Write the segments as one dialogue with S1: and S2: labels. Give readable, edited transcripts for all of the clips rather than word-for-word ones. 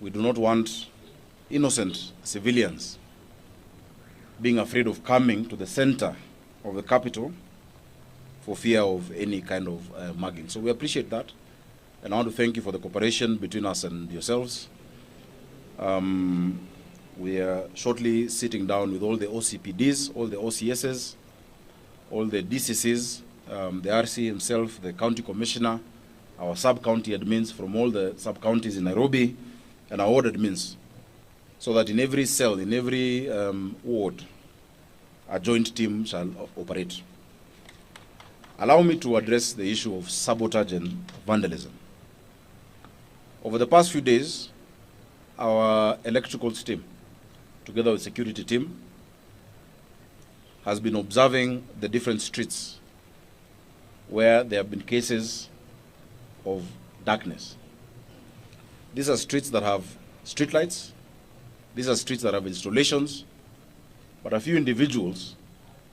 S1: We do not want innocent civilians being afraid of coming to the center of the capital for fear of any kind of mugging. So we appreciate that. And I want to thank you for the cooperation between us and yourselves. We are shortly sitting down with all the OCPDs, all the OCSs, all the DCCs, the RC himself, the county commissioner, our sub-county admins from all the sub-counties in Nairobi, and our ward admins, so that in every cell, in every ward, a joint team shall operate. Allow me to address the issue of sabotage and vandalism. Over the past few days, our electrical team, together with security team, has been observing the different streets where there have been cases of darkness. These are streets that have streetlights. These are streets that have installations. But a few individuals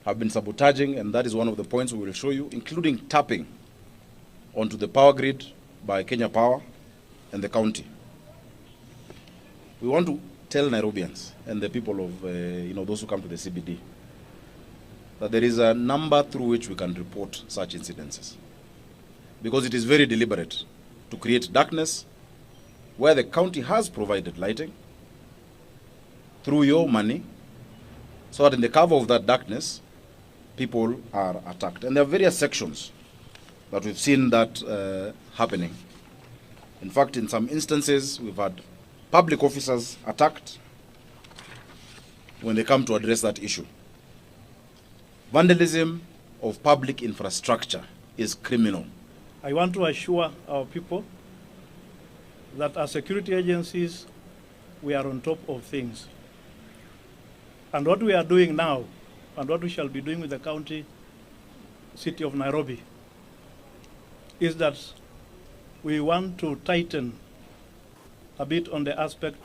S1: have been sabotaging, and that is one of the points we will show you, including tapping onto the power grid by Kenya Power and the county. We want to tell Nairobians and the people of, those who come to the CBD, that there is a number through which we can report such incidences. Because it is very deliberate to create darkness where the county has provided lighting through your money, so that in the cover of that darkness, people are attacked. And there are various sections that we've seen that happening. In fact, in some instances, we've had public officers attacked when they come to address that issue. Vandalism of public infrastructure is criminal.
S2: I want to assure our people that as security agencies, we are on top of things. And what we are doing now, and what we shall be doing with the county, city of Nairobi, is that we want to tighten a bit on the aspect.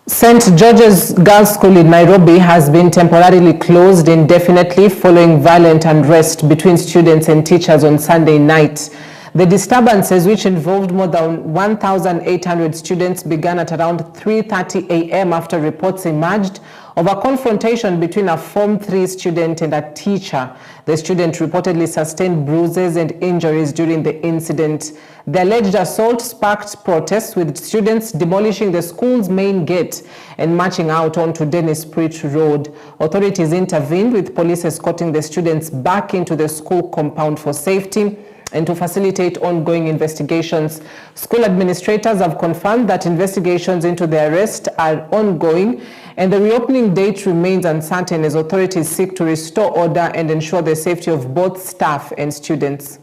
S3: St. George's Girls' School in Nairobi has been temporarily closed indefinitely following violent unrest between students and teachers on Sunday night. The disturbances, which involved more than 1,800 students, began at around 3:30 a.m. after reports emerged of a confrontation between a Form 3 student and a teacher. The student reportedly sustained bruises and injuries during the incident. The alleged assault sparked protests, with students demolishing the school's main gate and marching out onto Dennis Prit Road. Authorities intervened, with police escorting the students back into the school compound for safety and to facilitate ongoing investigations. School administrators have confirmed that investigations into the arrest are ongoing, and the reopening date remains uncertain as authorities seek to restore order and ensure the safety of both staff and students.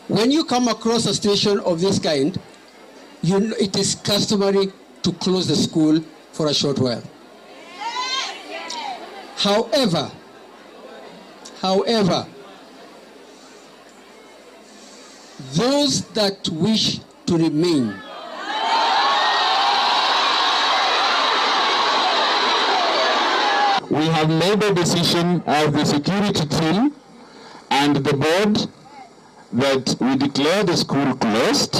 S4: When you come across a situation of this kind, it is customary to close the school for a short while. However, those that wish to remain
S5: we have made a decision as the security team and the board that we declare the school closed.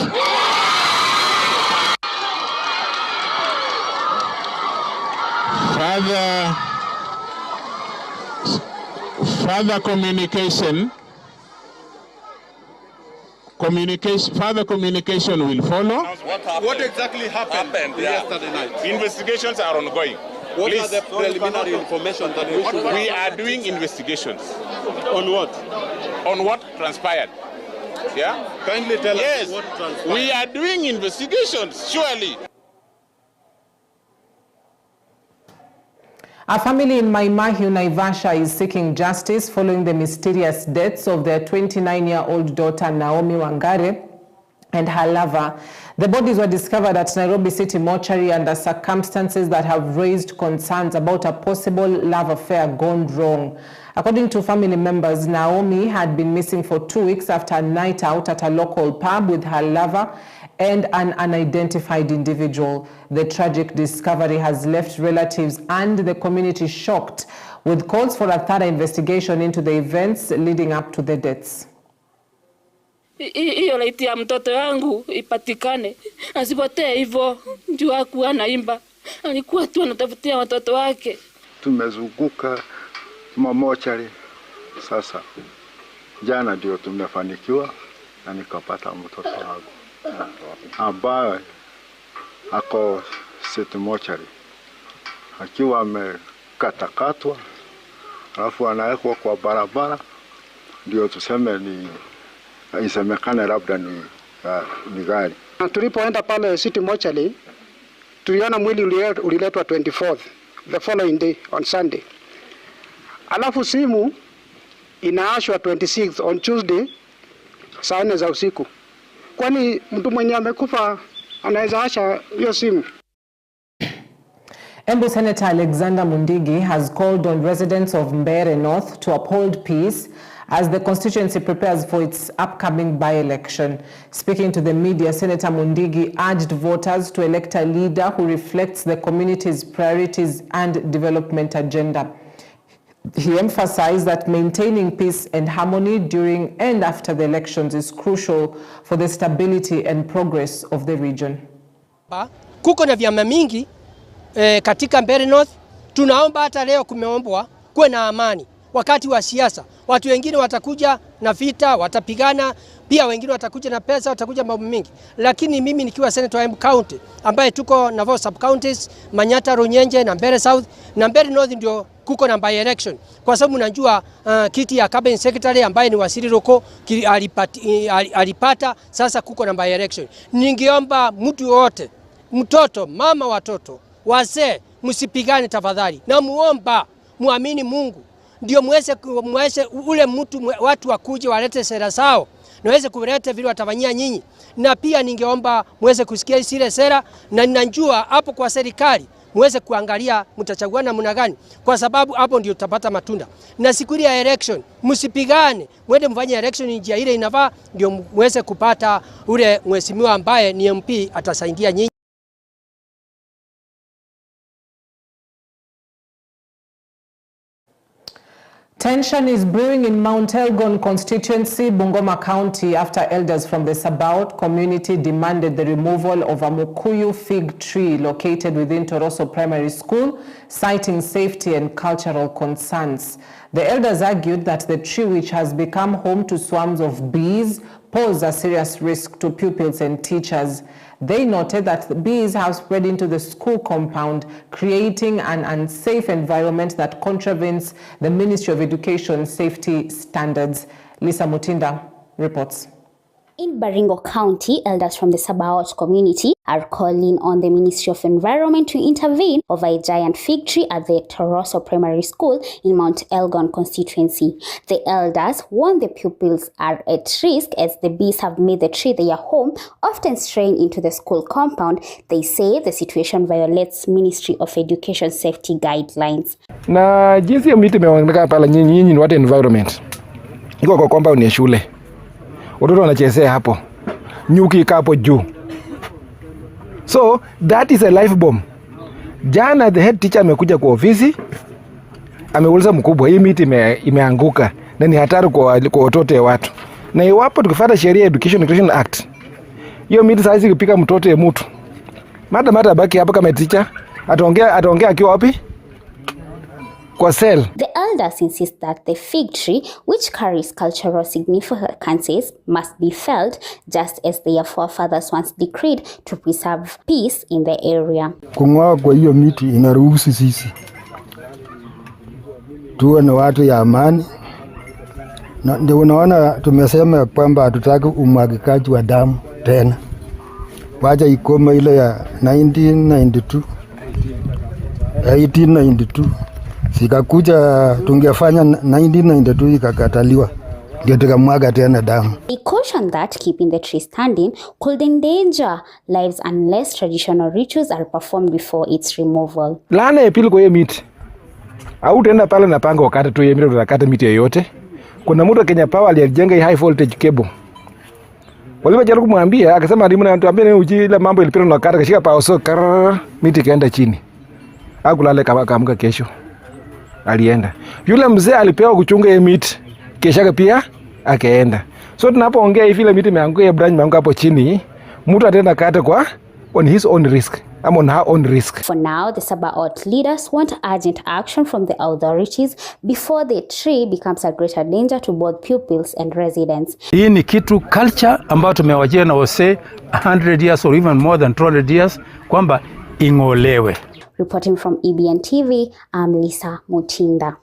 S5: Further communication will follow.
S6: What exactly happened yesterday night?
S5: Investigations are ongoing.
S6: What are the preliminary information that
S5: we are doing investigations?
S6: On what?
S5: On what transpired. Yeah?
S6: Kindly tell
S5: us
S6: what transpired.
S5: We are doing investigations, surely.
S3: A family in Maimahiu, Naivasha is seeking justice following the mysterious deaths of their 29-year-old daughter Naomi Wangare and her lover. The bodies were discovered at Nairobi City Mortuary under circumstances that have raised concerns about a possible love affair gone wrong. According to family members, Naomi had been missing for 2 weeks after a night out at a local pub with her lover and an unidentified individual. The tragic discovery has left relatives and the community shocked, with calls for a thorough investigation into the events leading up to the deaths.
S7: hiyo laiti ya mtoto wangu ipatikane, asipotee hivyo. Ndio hakuwa naimba, alikuwa tu anatafutia watoto wake.
S8: Tumezunguka mamochari, sasa jana ndio tumefanikiwa na nikapata mtoto wangu ambaye ako City mochari akiwa amekatakatwa, alafu anawekwa kwa barabara, ndio tuseme ni isemekane labda ni gari.
S9: Tulipoenda pale City mochari, tuliona mwili uliletwa 24th, the following day on Sunday. Alafu simu inaashwa 26th on Tuesday saa 4 za usiku. Kwani mtu mwenye amekufa anaweza asha hiyo simu?
S3: Embu Senator Alexander Mundigi has called on residents of Mbeere North to uphold peace as the constituency prepares for its upcoming by-election. Speaking to the media, Senator Mundigi urged voters to elect a leader who reflects the community's priorities and development agenda. He emphasized that maintaining peace and harmony during and after the elections is crucial for the stability and progress of the region.
S10: Kuko na vyama mingi katika Mbeere North. Tunaomba hata leo kumeombwa kuwe na amani wakati wa siasa. Watu wengine watakuja na vita, watapigana, pia wengine watakuja na pesa, watakuja mambo mingi. Lakini mimi nikiwa senator wa Embu County ambaye tuko na 4 sub counties, Manyata, Runyenje na Mbeere South, na Mbeere North ndio kuko na by election. Kwa sababu najua kiti ya cabinet secretary ambaye ni Wasiri Roko alipata, sasa kuko na by election. Ningeomba mtu wote, mtoto, mama, watoto, wazee, msipigane tafadhali. Na muomba muamini Mungu. Ndio muweze ule mtu watu wakuje walete sera zao. Naweze kuleta vile watafanyia nyinyi. Na pia ningeomba muweze kusikia zile sera, na ninajua hapo kwa serikali muweze kuangalia mtachagua namna gani, kwa sababu hapo ndio tutapata matunda. Na siku ya election msipigane, mwende mfanye election njia ile inafaa, ndio muweze kupata ule mheshimiwa ambaye ni MP atasaidia nyinyi.
S3: Tension is brewing in Mount Elgon constituency, Bungoma County, after elders from the Sabaot community demanded the removal of a Mukuyu fig tree located within Toroso Primary School, citing safety and cultural concerns. The elders argued that the tree, which has become home to swarms of bees, pose a serious risk to pupils and teachers. They noted that the bees have spread into the school compound, creating an unsafe environment that contravenes the Ministry of Education safety standards. Lisa Mutinda reports.
S11: In Baringo County, elders from the Sabaot community are calling on the Ministry of Environment to intervene over a giant fig tree at the Toroso Primary School in Mount Elgon constituency. The elders warn the pupils are at risk as the bees have made the tree their home, often straying into the school compound. They say the situation violates Ministry of Education safety guidelines.
S12: Na jinsi ya miti imeonekana pala, nyinyi ni what environment. Iko kwa compound ya shule. Watoto wanachezea hapo. Nyuki iko hapo juu. So that is a life bomb. Jana the head teacher amekuja kwa ofisi, ameuliza mkubwa, hii miti imeanguka na ni hatari kwa watoto wa watu. Na iwapo tukifuata sheria Education Act, hiyo miti saizi ikipika mtoto ya mtu, mada baki hapo kama teacher, ataongea akiwa wapi? Kwa cell.
S11: The elders insist that the fig tree, which carries cultural significances, must be felled just as their forefathers once decreed to preserve peace in the area.
S13: Kung'oa kwa hiyo miti inaruhusu sisi tuwe na watu ya amani, na ndio unaona tumesema kwamba hatutaki umwagikaji wa damu tena. Wacha ikome ile ya 1892 sikakuja tungefanya 1992 ikakataliwa, ndio tukamwaga tena damu.
S11: They caution that keeping the tree standing could endanger lives unless traditional rituals are performed before its removal.
S12: Laana ya pili kwa hiyo miti, au utaenda pale na panga wakati tu hiyo miti utakata miti yoyote. Kuna mtu Kenya Power alijenga high voltage cable. Walipojaribu kumwambia akasema alimu na tuambie ni uji ile mambo ilipita na kata kashika power so miti kaenda chini. Hakulala kaamka kesho. Alienda. Yule mzee alipewa kuchunga hiyo miti. Kesha pia akaenda. So tunapoongea hivi ile miti imeanguka, branch imeanguka hapo chini, mtu ataenda kate kwa on his own risk. I'm on her own risk.
S11: For now, the Sabaot leaders want urgent action from the authorities before the tree becomes a greater danger to both pupils and residents.
S14: Hii ni kitu culture ambayo tumewajia na wase 100 years or even more than 200 years kwamba ingolewe.
S11: Reporting from EBN TV, I'm Lisa Mutinda.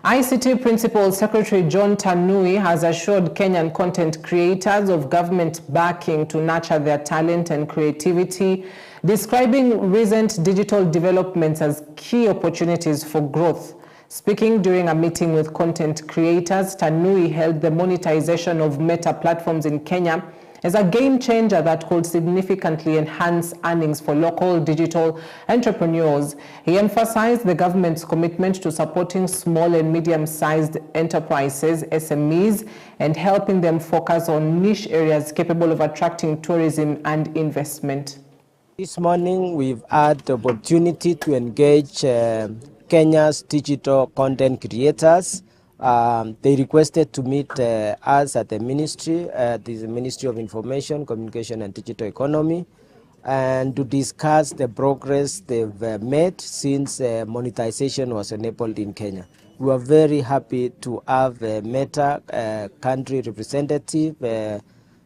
S3: ICT Principal Secretary John Tanui has assured Kenyan content creators of government backing to nurture their talent and creativity, describing recent digital developments as key opportunities for growth. Speaking during a meeting with content creators, Tanui held the monetization of Meta platforms in Kenya as a game changer that could significantly enhance earnings for local digital entrepreneurs. He emphasized the government's commitment to supporting small and medium-sized enterprises, SMEs, and helping them focus on niche areas capable of attracting tourism and investment.
S10: This morning we've had the opportunity to engage Kenya's digital content creators. They requested to meet us at the ministry, the Ministry of Information, Communication and Digital Economy, and to discuss the progress they've made since monetization was enabled in Kenya. We are very happy to have Meta country representative,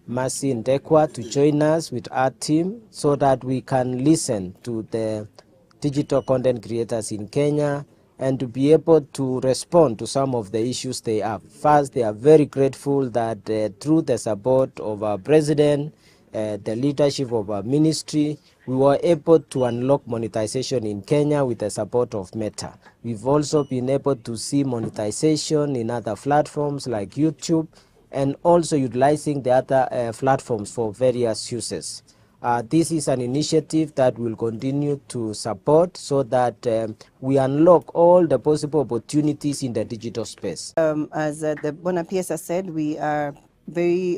S10: Mercy Ndekwa, to join us with our team so that we can listen to the digital content creators in Kenya and to be able to respond to some of the issues they have. First, they are very grateful that through the support of our president, the leadership of our ministry, we were able to unlock monetization in Kenya with the support of Meta. We've also been able to see monetization in other platforms like YouTube and also utilizing the other platforms for various uses. This is an initiative that will continue to support so that we unlock all the possible opportunities in the digital space.
S15: As the Bona PS has said, we are very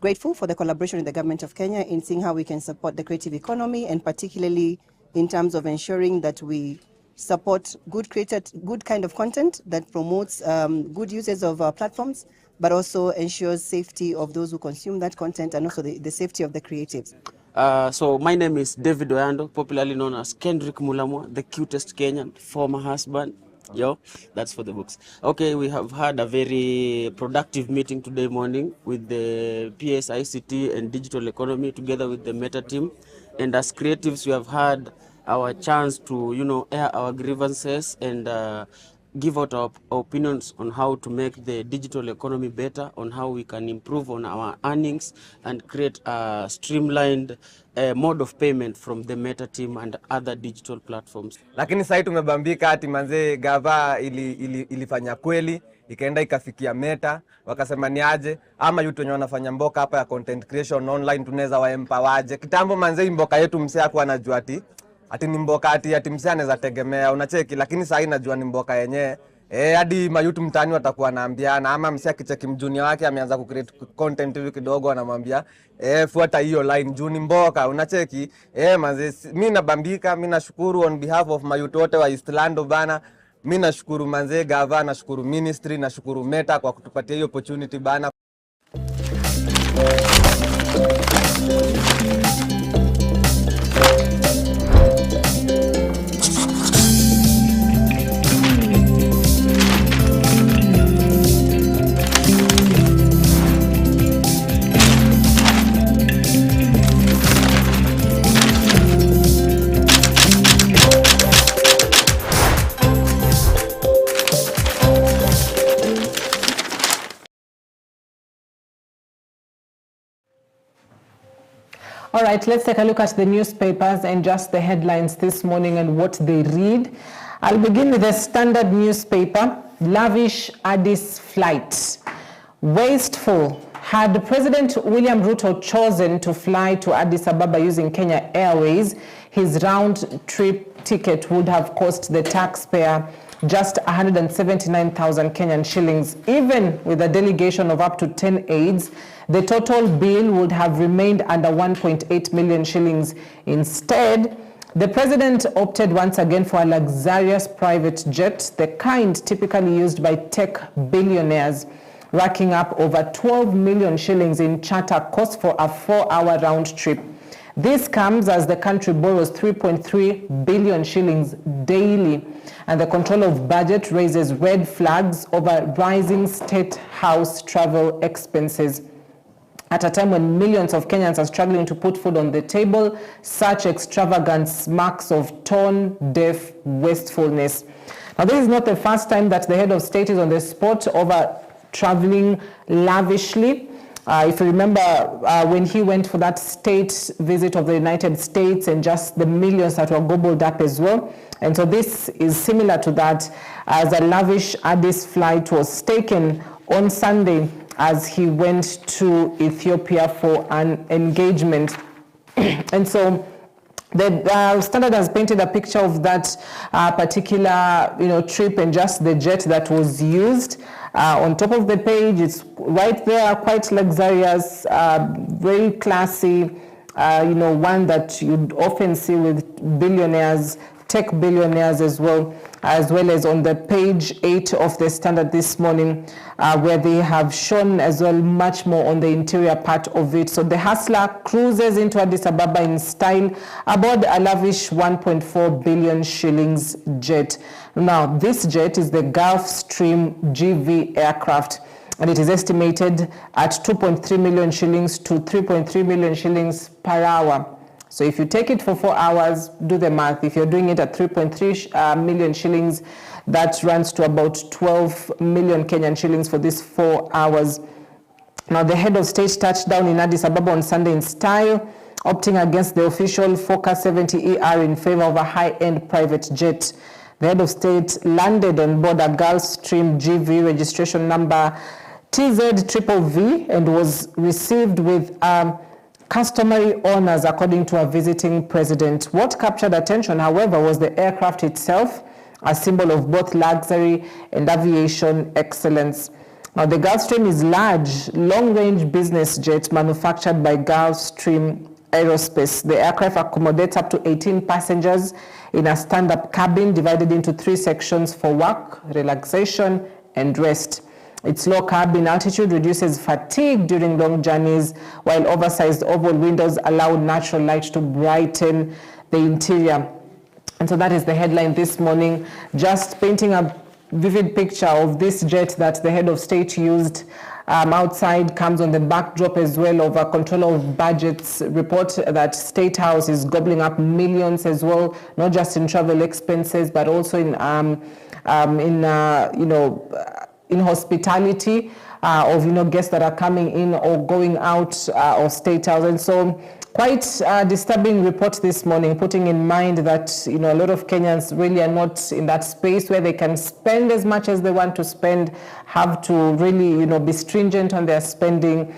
S15: grateful for the collaboration with the government of Kenya in seeing how we can support the creative economy, and particularly in terms of ensuring that we support good kind of content that promotes good uses of our platforms, but also ensures safety of those who consume that content and also the safety of the creatives.
S16: So my name is David Oyando, popularly known as Kendrick Mulamwa, the cutest Kenyan, former husband. Yo, that's for the books. Okay, we have had a very productive meeting today morning with the PS, ICT and digital economy together with the Meta team. And as creatives, we have had our chance to, air our grievances and give out our opinions on how to make the digital economy better, on how we can improve on our earnings and create a streamlined mode of payment from the Meta team and other digital platforms.
S17: Lakini sasa tumebambika ati manze gava ilifanya kweli, ikaenda ikafikia Meta, wakasema ni aje ama yutu wenye wanafanya mboka hapa ya content creation online tunaweza waempower. Kitambo manze mboka yetu msee hakuwa anajua ati ni mboka ati msee anaweza tegemea unacheki, lakini sasa najua ni mboka yenyewe. Hadi mayutu mtani watakuwa naambiana ama msee akicheki mjunior wake ameanza ku create content hivi kidogo anamwambia fuata hiyo line juu ni mboka unacheki. Manze mimi nabambika, mimi nashukuru on behalf of mayutu wote wa Eastlando bana. Mimi nashukuru manze gava, nashukuru ministry, nashukuru Meta kwa kutupatia hiyo opportunity bana.
S3: All right, let's take a look at the newspapers and just the headlines this morning and what they read. I'll begin with the Standard newspaper. Lavish Addis flight. Wasteful. Had President William Ruto chosen to fly to Addis Ababa using Kenya Airways, his round-trip ticket would have cost the taxpayer just 179,000 Kenyan shillings. Even with a delegation of up to 10 aides, the total bill would have remained under 1.8 million shillings. Instead, The president opted once again for a luxurious private jet, the kind typically used by tech billionaires, racking up over 12 million shillings in charter costs for a 4-hour round trip. This comes as the country borrows 3.3 billion shillings daily, and the control of budget raises red flags over rising state house travel expenses. At a time when millions of Kenyans are struggling to put food on the table, such extravagance marks of tone-deaf wastefulness. Now, this is not the first time that the head of state is on the spot over traveling lavishly. If you remember when he went for that state visit of the United States and just the millions that were gobbled up as well. And so this is similar to that, as a lavish Addis flight was taken on Sunday as he went to Ethiopia for an engagement. And so the Standard has painted a picture of that particular trip and just the jet that was used. On top of the page, it's right there, quite luxurious, very classy, one that you'd often see with billionaires, tech billionaires as well as on the page 8 of the Standard this morning, where they have shown as well much more on the interior part of it. So the hustler cruises into Addis Ababa in style aboard a lavish 1.4 billion shillings jet. Now, this jet is the Gulfstream GV aircraft, and it is estimated at 2.3 million shillings to 3.3 million shillings per hour. So if you take it for 4 hours, do the math. If you're doing it at 3.3 million shillings, that runs to about 12 million Kenyan shillings for these 4 hours. Now, the head of state touched down in Addis Ababa on Sunday in style, opting against the official Focus 70ER in favor of a high-end private jet. The head of state landed on board a Gulfstream GV registration number TZ-VV and was received with customary honors, according to a visiting president. What captured attention, however, was the aircraft itself, a symbol of both luxury and aviation excellence. Now, the Gulfstream is large, long-range business jet manufactured by Gulfstream Aerospace. The aircraft accommodates up to 18 passengers in a stand-up cabin divided into 3 sections for work, relaxation, and rest. Its low cabin altitude reduces fatigue during long journeys, while oversized oval windows allow natural light to brighten the interior. And so that is the headline this morning, just painting a vivid picture of this jet that the head of state used. Outside comes on the backdrop as well of a controller of budgets report that State House is gobbling up millions as well, not just in travel expenses, but also in hospitality of guests that are coming in or going out of State House. And so quite a disturbing report this morning, putting in mind that a lot of Kenyans really are not in that space where they can spend as much as they want to spend, have to really be stringent on their spending.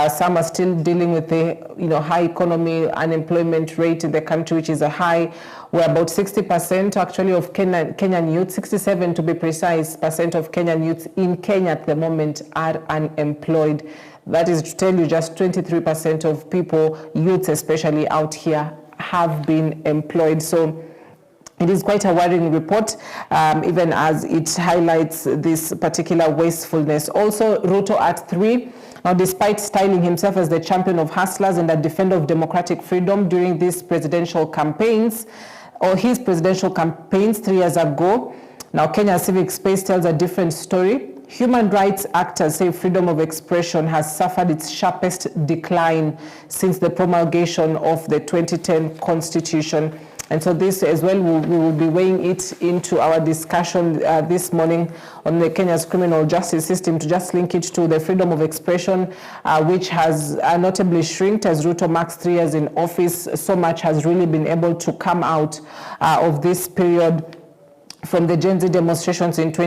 S3: Some are still dealing with the high economy, unemployment rate in the country, which is a high, where about 60% actually of Kenyan youth, 67 to be precise, percent of Kenyan youth in Kenya at the moment are unemployed. That is to tell you just 23% of people, youths especially out here, have been employed. So it is quite a worrying report, even as it highlights this particular wastefulness. Also, Ruto at 3. Now, despite styling himself as the champion of hustlers and a defender of democratic freedom during these presidential campaigns, or his presidential campaigns 3 years ago, now Kenya's civic space tells a different story. Human rights actors say freedom of expression has suffered its sharpest decline since the promulgation of the 2010 Constitution. And so this as well, we will be weighing it into our discussion this morning on the Kenya's criminal justice system, to just link it to the freedom of expression, which has notably shrinked as Ruto marks 3 years in office. So much has really been able to come out of this period, from the Gen Z demonstrations in from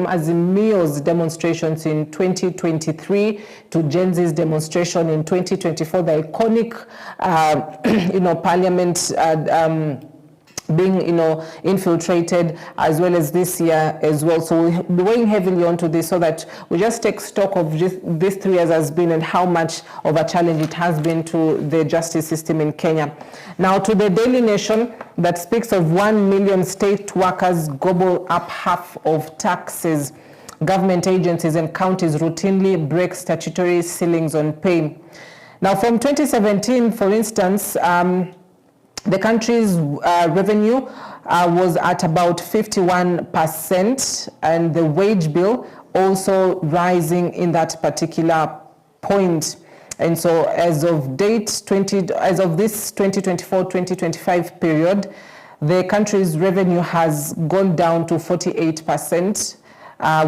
S3: Azimio's demonstrations in 2023 to Gen Z's demonstration in 2024, the iconic, parliament being, infiltrated, as well as this year as well. So we'll be weighing heavily onto this so that we just take stock of just these 3 years has been and how much of a challenge it has been to the justice system in Kenya. Now to the Daily Nation that speaks of 1 million state workers gobble up half of taxes. Government agencies and counties routinely break statutory ceilings on pay. Now from 2017, for instance, the country's revenue was at about 51%, and the wage bill also rising in that particular point. And so as of this 2024-2025 period, the country's revenue has gone down to 48%,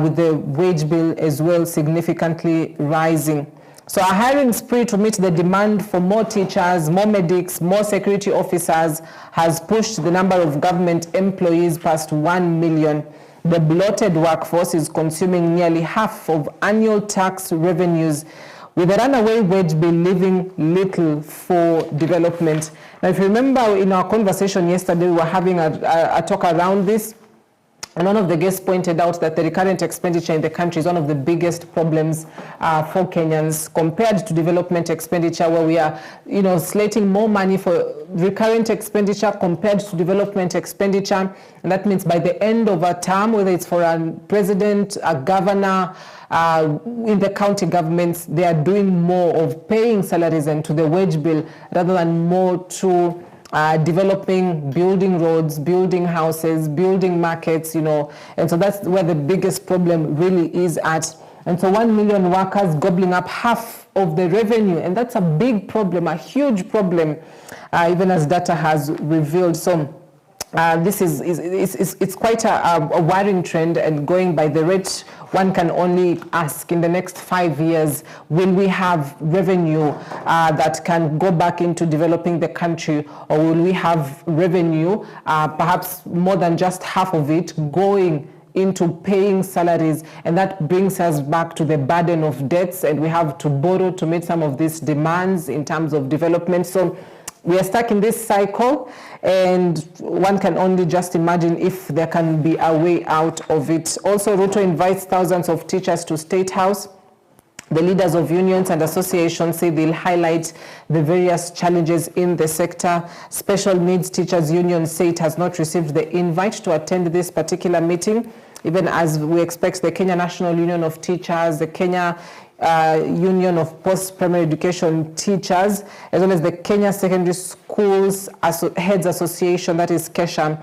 S3: with the wage bill as well significantly rising. So a hiring spree to meet the demand for more teachers, more medics, more security officers has pushed the number of government employees past 1 million. The bloated workforce is consuming nearly half of annual tax revenues, with the runaway wage bill leaving little for development. Now, if you remember in our conversation yesterday, we were having a talk around this. And one of the guests pointed out that the recurrent expenditure in the country is one of the biggest problems for Kenyans compared to development expenditure, where we are, slating more money for recurrent expenditure compared to development expenditure. And that means by the end of a term, whether it's for a president, a governor, in the county governments, they are doing more of paying salaries and to the wage bill rather than more to developing, building roads, building houses, building markets, and so that's where the biggest problem really is at. And so 1 million workers gobbling up half of the revenue, and that's a big problem, a huge problem, even as data has revealed. So this it's quite a worrying trend, and going by the rate, one can only ask, in the next 5 years, will we have revenue that can go back into developing the country, or will we have revenue, perhaps more than just half of it, going into paying salaries? And that brings us back to the burden of debts, and we have to borrow to meet some of these demands in terms of development. So we are stuck in this cycle, and one can only just imagine if there can be a way out of it. Also, Ruto invites thousands of teachers to State House. The leaders of unions and associations say they'll highlight the various challenges in the sector. Special Needs Teachers Union say it has not received the invite to attend this particular meeting, even as we expect the Kenya National Union of Teachers, the Kenya Union of Post-Primary Education Teachers, as well as the Kenya Secondary Schools Heads Association, that is KESHA,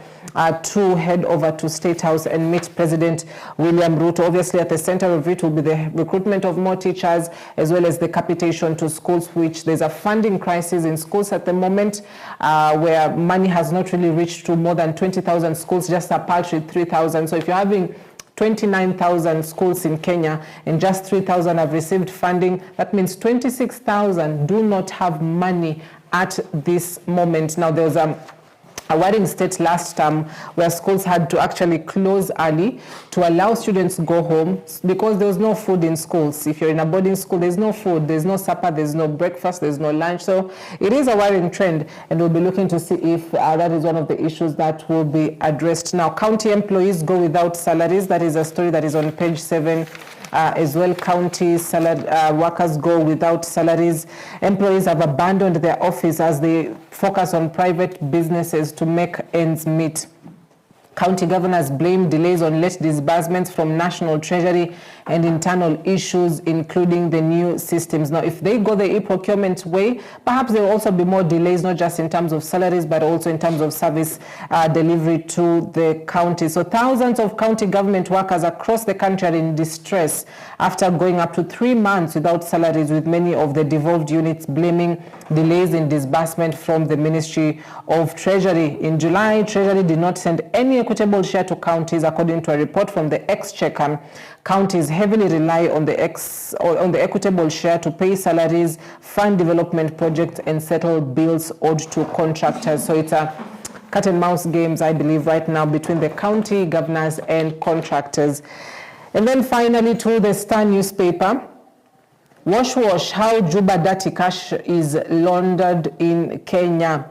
S3: to head over to State House and meet President William Ruto. Obviously, at the center of it will be the recruitment of more teachers, as well as the capitation to schools, which there's a funding crisis in schools at the moment, where money has not really reached to more than 20,000 schools, just a paltry 3,000. So if you're having 29,000 schools in Kenya and just 3,000 have received funding, that means 26,000 do not have money at this moment. Now, there was a worrying state last term where schools had to actually close early to allow students to go home because there was no food in schools. If you're in a boarding school, there's no food, there's no supper, there's no breakfast, there's no lunch. So it is a worrying trend, and we'll be looking to see if that is one of the issues that will be addressed. Now, county employees go without salaries. That is a story that is on page 7. As well, county workers go without salaries. Employees have abandoned their office as they focus on private businesses to make ends meet. County governors blame delays on late disbursements from National Treasury and internal issues, including the new systems. Now, if they go the e-procurement way, perhaps there will also be more delays, not just in terms of salaries, but also in terms of service delivery to the county. So thousands of county government workers across the country are in distress after going up to 3 months without salaries, with many of the devolved units blaming delays in disbursement from the Ministry of Treasury. In July, Treasury did not send any equitable share to counties, according to a report from the Exchequer. Counties heavily rely on the equitable share to pay salaries, fund development projects, and settle bills owed to contractors. So it's a cat and mouse games, I believe, right now between the county governors and contractors. And then finally, to the Star newspaper, Wash, how Juba dirty cash is laundered in Kenya.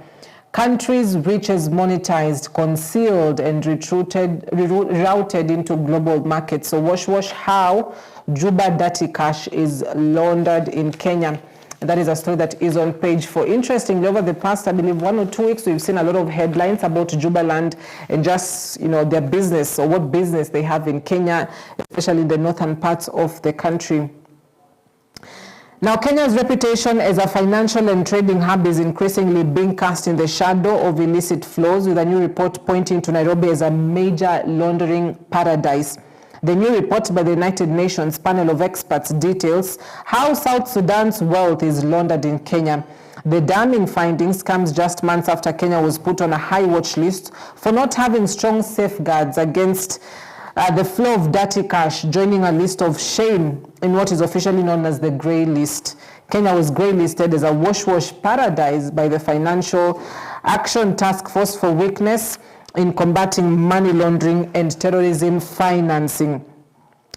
S3: Countries' riches monetized, concealed, and routed into global markets. So wash how Juba dirty cash is laundered in Kenya. And that is a story that is on page 4. Interestingly, over the past, I believe, 1 or 2 weeks, we've seen a lot of headlines about Jubaland and just, their business or what business they have in Kenya, especially in the northern parts of the country. Now, Kenya's reputation as a financial and trading hub is increasingly being cast in the shadow of illicit flows, with a new report pointing to Nairobi as a major laundering paradise. The new report by the United Nations panel of experts details how South Sudan's wealth is laundered in Kenya. The damning findings comes just months after Kenya was put on a high watch list for not having strong safeguards against the flow of dirty cash, joining a list of shame in what is officially known as the grey list. Kenya was grey listed as a wash paradise by the Financial Action Task Force for weakness in combating money laundering and terrorism financing.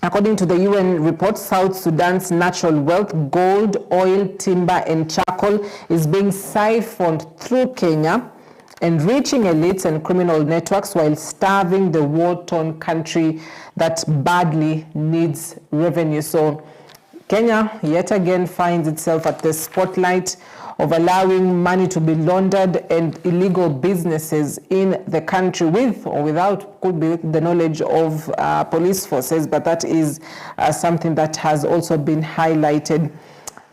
S3: According to the UN report, South Sudan's natural wealth, gold, oil, timber, and charcoal, is being siphoned through Kenya, enriching elites and criminal networks while starving the war-torn country that badly needs revenue. So Kenya yet again finds itself at the spotlight of allowing money to be laundered and illegal businesses in the country, with or without, could be the knowledge of police forces, but that is something that has also been highlighted.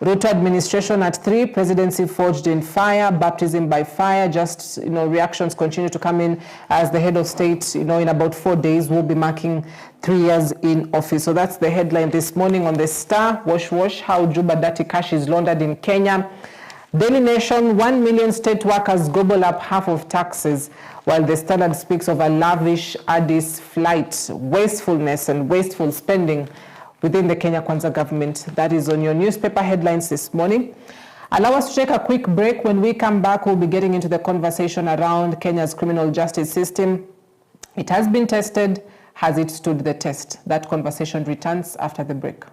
S3: Ruto administration at 3, presidency forged in fire, baptism by fire. Just, reactions continue to come in as the head of state, in about 4 days will be marking 3 years in office. So that's the headline this morning on the Star. Wash, how Juba dirty cash is laundered in Kenya. Daily Nation, 1 million state workers gobble up half of taxes, while the Standard speaks of a lavish Addis flight, wastefulness and wasteful spending within the Kenya Kwanza government. That is on your newspaper headlines this morning. Allow us to take a quick break. When we come back, we'll be getting into the conversation around Kenya's criminal justice system. It has been tested. Has it stood the test? That conversation returns after the break.